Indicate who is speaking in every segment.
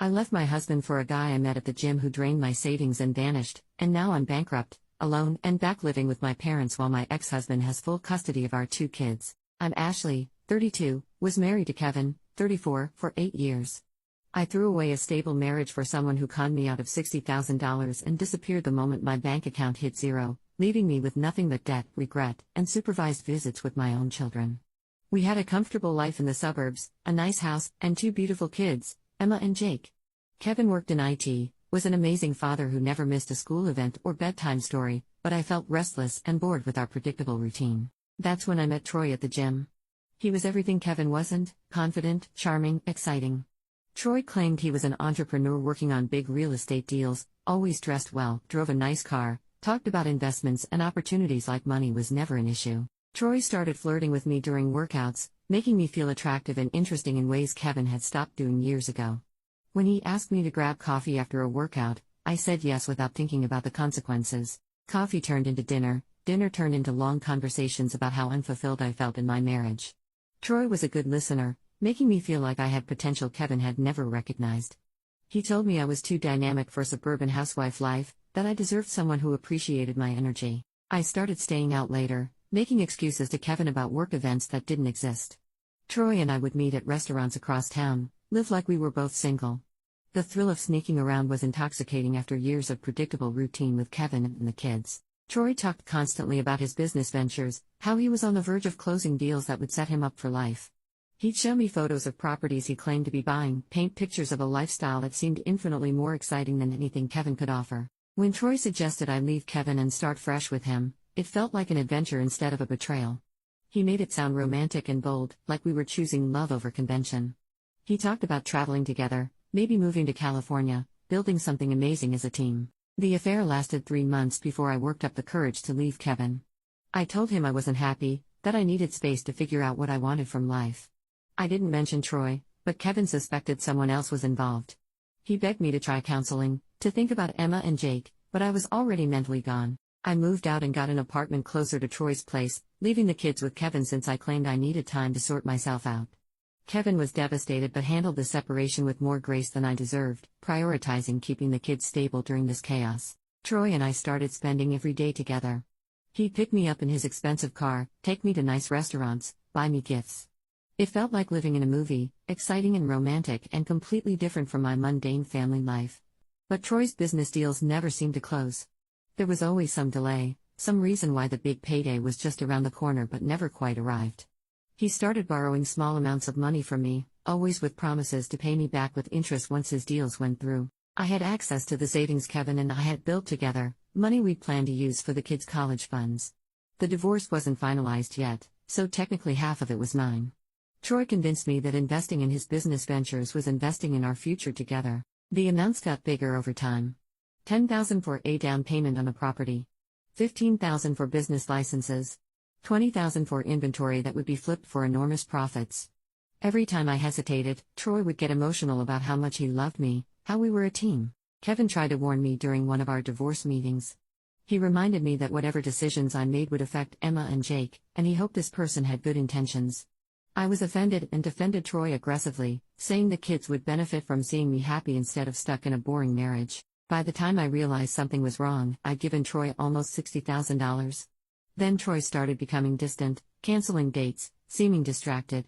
Speaker 1: I left my husband for a guy I met at the gym who drained my savings and vanished, and now I'm bankrupt, alone, and back living with my parents while my ex-husband has full custody of our 2 kids. I'm Ashley, 32, was married to Kevin, 34, for 8 years. I threw away a stable marriage for someone who conned me out of $60,000 and disappeared the moment my bank account hit zero, leaving me with nothing but debt, regret, and supervised visits with my own children. We had a comfortable life in the suburbs, a nice house, and 2 beautiful kids, Emma and Jake. Kevin worked in IT, was an amazing father who never missed a school event or bedtime story, but I felt restless and bored with our predictable routine. That's when I met Troy at the gym. He was everything Kevin wasn't: confident, charming, exciting. Troy claimed he was an entrepreneur working on big real estate deals, always dressed well, drove a nice car, talked about investments and opportunities like money was never an issue. Troy started flirting with me during workouts, making me feel attractive and interesting in ways Kevin had stopped doing years ago. When he asked me to grab coffee after a workout, I said yes without thinking about the consequences. Coffee turned into dinner, dinner turned into long conversations about how unfulfilled I felt in my marriage. Troy was a good listener, making me feel like I had potential Kevin had never recognized. He told me I was too dynamic for suburban housewife life, that I deserved someone who appreciated my energy. I started staying out later, making excuses to Kevin about work events that didn't exist. Troy and I would meet at restaurants across town, live like we were both single. The thrill of sneaking around was intoxicating after years of predictable routine with Kevin and the kids. Troy talked constantly about his business ventures, how he was on the verge of closing deals that would set him up for life. He'd show me photos of properties he claimed to be buying, paint pictures of a lifestyle that seemed infinitely more exciting than anything Kevin could offer. When Troy suggested I leave Kevin and start fresh with him, it felt like an adventure instead of a betrayal. He made it sound romantic and bold, like we were choosing love over convention. He talked about traveling together, maybe moving to California, building something amazing as a team. The affair lasted 3 months before I worked up the courage to leave Kevin. I told him I wasn't happy, that I needed space to figure out what I wanted from life. I didn't mention Troy, but Kevin suspected someone else was involved. He begged me to try counseling, to think about Emma and Jake, but I was already mentally gone. I moved out and got an apartment closer to Troy's place, leaving the kids with Kevin since I claimed I needed time to sort myself out. Kevin was devastated but handled the separation with more grace than I deserved, prioritizing keeping the kids stable during this chaos. Troy and I started spending every day together. He'd pick me up in his expensive car, take me to nice restaurants, buy me gifts. It felt like living in a movie, exciting and romantic and completely different from my mundane family life. But Troy's business deals never seemed to close. There was always some delay, some reason why the big payday was just around the corner but never quite arrived. He started borrowing small amounts of money from me, always with promises to pay me back with interest once his deals went through. I had access to the savings Kevin and I had built together, money we'd planned to use for the kids' college funds. The divorce wasn't finalized yet, so technically half of it was mine. Troy convinced me that investing in his business ventures was investing in our future together. The amounts got bigger over time. $10,000 for a down payment on a property. $15,000 for business licenses. $20,000 for inventory that would be flipped for enormous profits. Every time I hesitated, Troy would get emotional about how much he loved me, how we were a team. Kevin tried to warn me during one of our divorce meetings. He reminded me that whatever decisions I made would affect Emma and Jake, and he hoped this person had good intentions. I was offended and defended Troy aggressively, saying the kids would benefit from seeing me happy instead of stuck in a boring marriage. By the time I realized something was wrong, I'd given Troy almost $60,000. Then Troy started becoming distant, canceling dates, seeming distracted.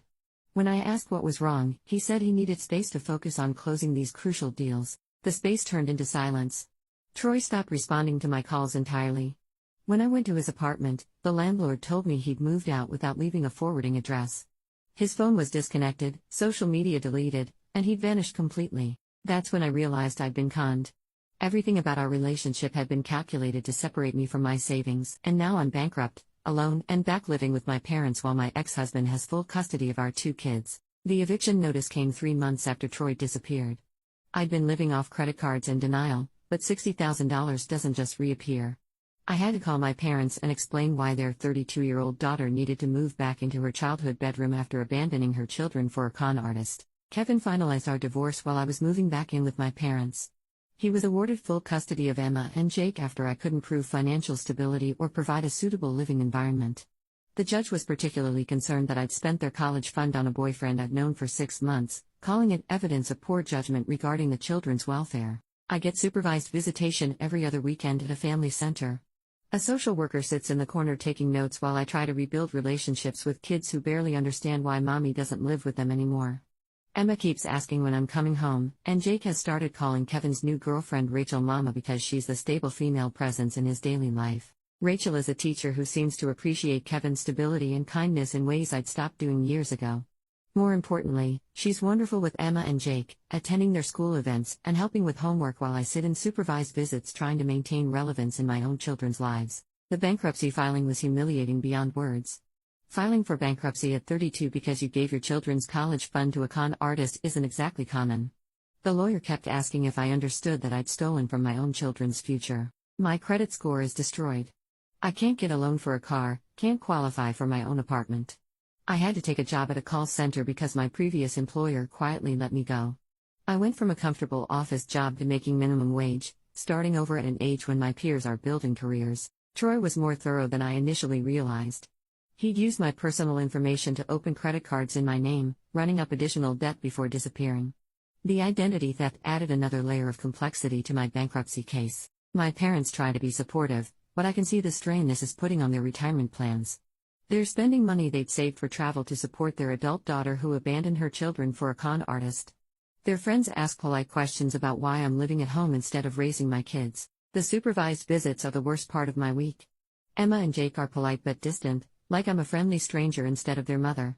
Speaker 1: When I asked what was wrong, he said he needed space to focus on closing these crucial deals. The space turned into silence. Troy stopped responding to my calls entirely. When I went to his apartment, the landlord told me he'd moved out without leaving a forwarding address. His phone was disconnected, social media deleted, and he'd vanished completely. That's when I realized I'd been conned. Everything about our relationship had been calculated to separate me from my savings, and now I'm bankrupt, alone, and back living with my parents while my ex-husband has full custody of our 2 kids. The eviction notice came 3 months after Troy disappeared. I'd been living off credit cards in denial, but $60,000 doesn't just reappear. I had to call my parents and explain why their 32-year-old daughter needed to move back into her childhood bedroom after abandoning her children for a con artist. Kevin finalized our divorce while I was moving back in with my parents. He was awarded full custody of Emma and Jake after I couldn't prove financial stability or provide a suitable living environment. The judge was particularly concerned that I'd spent their college fund on a boyfriend I'd known for 6 months, calling it evidence of poor judgment regarding the children's welfare. I get supervised visitation every other weekend at a family center. A social worker sits in the corner taking notes while I try to rebuild relationships with kids who barely understand why mommy doesn't live with them anymore. Emma keeps asking when I'm coming home, and Jake has started calling Kevin's new girlfriend Rachel Mama because she's the stable female presence in his daily life. Rachel is a teacher who seems to appreciate Kevin's stability and kindness in ways I'd stopped doing years ago. More importantly, she's wonderful with Emma and Jake, attending their school events and helping with homework while I sit in supervised visits trying to maintain relevance in my own children's lives. The bankruptcy filing was humiliating beyond words. Filing for bankruptcy at 32 because you gave your children's college fund to a con artist isn't exactly common. The lawyer kept asking if I understood that I'd stolen from my own children's future. My credit score is destroyed. I can't get a loan for a car, can't qualify for my own apartment. I had to take a job at a call center because my previous employer quietly let me go. I went from a comfortable office job to making minimum wage, starting over at an age when my peers are building careers. Troy was more thorough than I initially realized. He'd used my personal information to open credit cards in my name, running up additional debt before disappearing. The identity theft added another layer of complexity to my bankruptcy case. My parents try to be supportive, but I can see the strain this is putting on their retirement plans. They're spending money they'd saved for travel to support their adult daughter who abandoned her children for a con artist. Their friends ask polite questions about why I'm living at home instead of raising my kids. The supervised visits are the worst part of my week. Emma and Jake are polite but distant, like I'm a friendly stranger instead of their mother.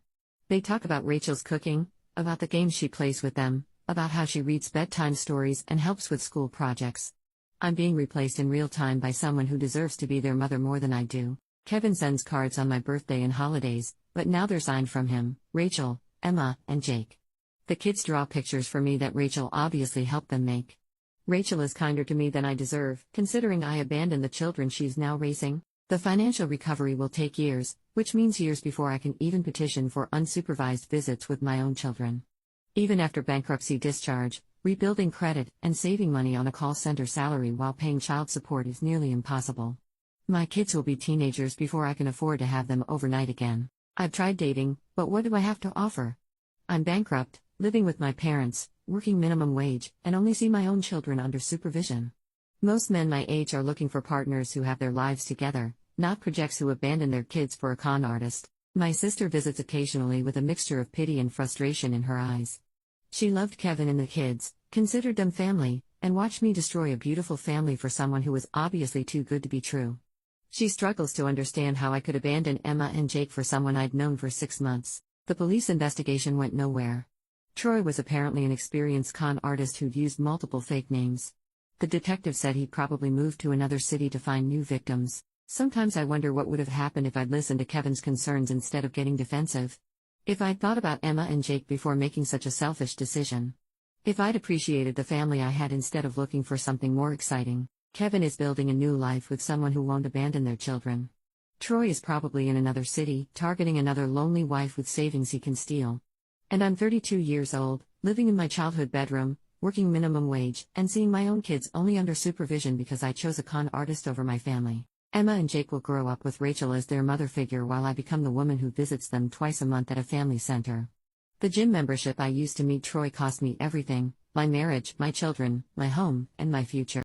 Speaker 1: They talk about Rachel's cooking, about the games she plays with them, about how she reads bedtime stories and helps with school projects. I'm being replaced in real time by someone who deserves to be their mother more than I do. Kevin sends cards on my birthday and holidays, but now they're signed from him, Rachel, Emma, and Jake. The kids draw pictures for me that Rachel obviously helped them make. Rachel is kinder to me than I deserve, considering I abandoned the children she's now raising. The financial recovery will take years, which means years before I can even petition for unsupervised visits with my own children. Even after bankruptcy discharge, rebuilding credit and saving money on a call center salary while paying child support is nearly impossible. My kids will be teenagers before I can afford to have them overnight again. I've tried dating, but what do I have to offer? I'm bankrupt, living with my parents, working minimum wage, and only see my own children under supervision. Most men my age are looking for partners who have their lives together, not projects who abandon their kids for a con artist. My sister visits occasionally with a mixture of pity and frustration in her eyes. She loved Kevin and the kids, considered them family, and watched me destroy a beautiful family for someone who was obviously too good to be true. She struggles to understand how I could abandon Emma and Jake for someone I'd known for 6 months. The police investigation went nowhere. Troy was apparently an experienced con artist who'd used multiple fake names. The detective said he'd probably moved to another city to find new victims. Sometimes I wonder what would have happened if I'd listened to Kevin's concerns instead of getting defensive. If I'd thought about Emma and Jake before making such a selfish decision. If I'd appreciated the family I had instead of looking for something more exciting. Kevin is building a new life with someone who won't abandon their children. Troy is probably in another city, targeting another lonely wife with savings he can steal. And I'm 32 years old, living in my childhood bedroom, working minimum wage, and seeing my own kids only under supervision because I chose a con artist over my family. Emma and Jake will grow up with Rachel as their mother figure while I become the woman who visits them twice a month at a family center. The gym membership I used to meet Troy cost me everything: my marriage, my children, my home, and my future.